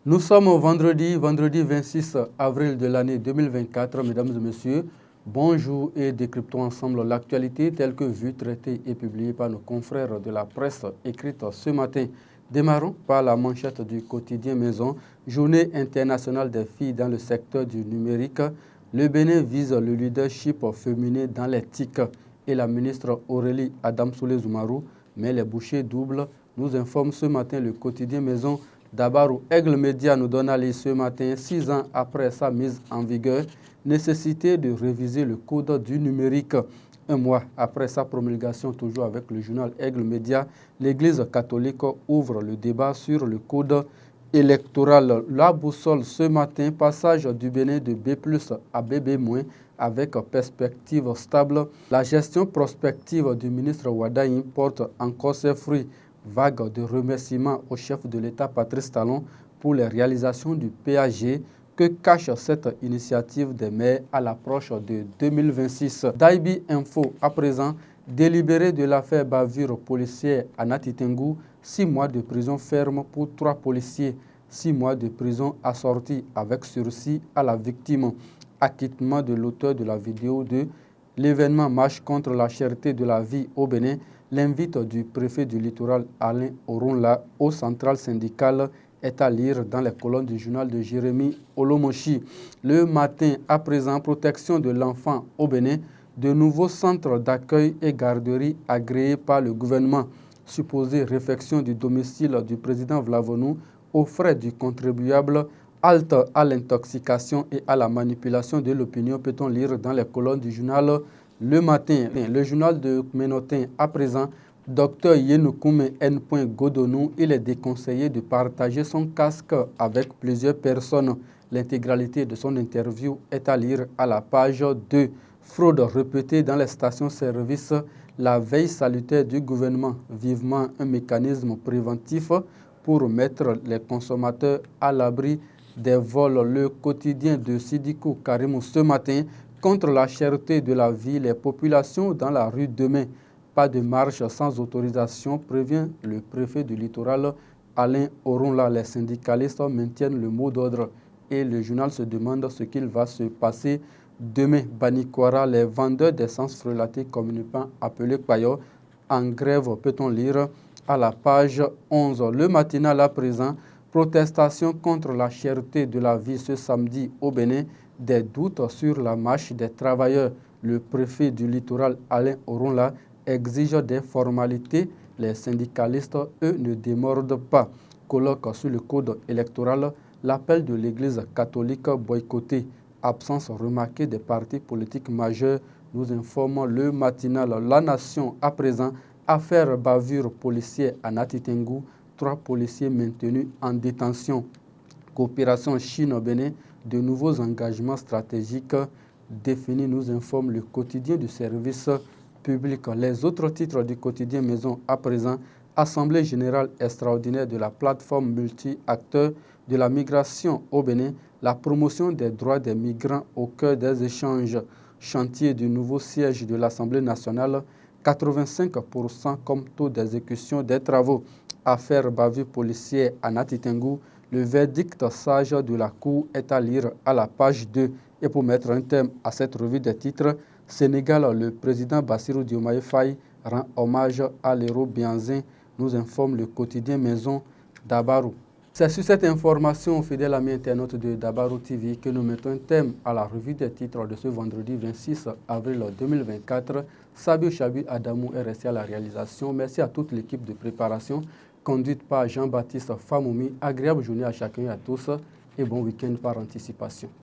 Nous sommes au vendredi 26 avril de l'année 2024. Mesdames et messieurs, bonjour et décryptons ensemble l'actualité telle que vue, traitée et publiée par nos confrères de la presse écrite ce matin. Démarrons par la manchette du quotidien Maison, Journée internationale des filles dans le secteur du numérique. Le Bénin vise le leadership féminin dans les TIC et la ministre Aurélie Adamsoulé-Zoumarou met les bouchées doubles, nous informe ce matin le quotidien Maison. Dabarou Aigle Média nous donne à lire ce matin, 6 ans après sa mise en vigueur, nécessité de réviser le code du numérique. Un mois après sa promulgation, toujours avec le journal Aigle Média, l'Église catholique ouvre le débat sur le code électoral. La boussole ce matin, passage du Bénin de B+ à BB- avec perspective stable. La gestion prospective du ministre Wadaïm porte encore ses fruits. Vague de remerciements au chef de l'État Patrice Talon pour les réalisations du PAG. Que cache cette initiative des maires à l'approche de 2026? Daibi Info à présent, délibéré de l'affaire bavure policière à Nati Tengou, 6 mois de prison ferme pour 3 policiers, 6 mois de prison assortis avec sursis à la victime. Acquittement de l'auteur de la vidéo de l'événement marche contre la cherté de la vie au Bénin. L'invite du préfet du littoral Alain Orunla au central syndical est à lire dans les colonnes du journal de Jérémy Olomoshi. Le matin, à présent, protection de l'enfant au Bénin, de nouveaux centres d'accueil et garderies agréés par le gouvernement. Supposée réfection du domicile du président Vlavonou aux frais du contribuable. Halte à l'intoxication et à la manipulation de l'opinion, peut-on lire dans les colonnes du journal Le Matin. Le journal de Ménotin à présent, Dr Yenoukoumé N. Godonou, il est déconseillé de partager son casque avec plusieurs personnes. L'intégralité de son interview est à lire à la page 2. Fraude répétée dans les stations-service, la veille salutaire du gouvernement, vivement un mécanisme préventif pour mettre les consommateurs à l'abri des vols. Le quotidien de Sidikou Karimou ce matin, contre la cherté de la vie, les populations dans la rue demain. Pas de marche sans autorisation, prévient le préfet du littoral Alain Orunla. Les syndicalistes maintiennent le mot d'ordre et le journal se demande ce qu'il va se passer demain. Banikwara, les vendeurs d'essence frelatée communément appelés Payo, en grève, peut-on lire à la page 11. Le matinal à présent, protestation contre la cherté de la vie ce samedi au Bénin, des doutes sur la marche des travailleurs. Le préfet du littoral Alain Orunla exige des formalités. Les syndicalistes, eux, ne démordent pas. Colloque sur le code électoral, l'appel de l'Église catholique boycotté. Absence remarquée des partis politiques majeurs, nous informe le matinal. La Nation à présent, affaire bavure policière à Nati Tengou, 3 policiers maintenus en détention. Coopération Chine-Bénin, de nouveaux engagements stratégiques définis, nous informe le quotidien du service public. Les autres titres du quotidien Maison à présent, Assemblée générale extraordinaire de la plateforme multi-acteurs de la migration au Bénin, la promotion des droits des migrants au cœur des échanges, chantier du nouveau siège de l'Assemblée nationale, 85% comme taux d'exécution des travaux. Affaire bavure policière à Nati Tengou, le verdict sage de la Cour est à lire à la page 2. Et pour mettre un terme à cette revue des titres, Sénégal, le président Bassirou Diomaye Faye rend hommage à l'héros Bianzin, nous informe le quotidien Maison Dabarou. C'est sur cette information, fidèle ami internaute de Dabarou TV, que nous mettons un thème à la revue des titres de ce vendredi 26 avril 2024. Sabio Chabi Adamou est resté à la réalisation. Merci à toute l'équipe de préparation, conduite par Jean-Baptiste Famoumi. Agréable journée à chacun et à tous et bon week-end par anticipation.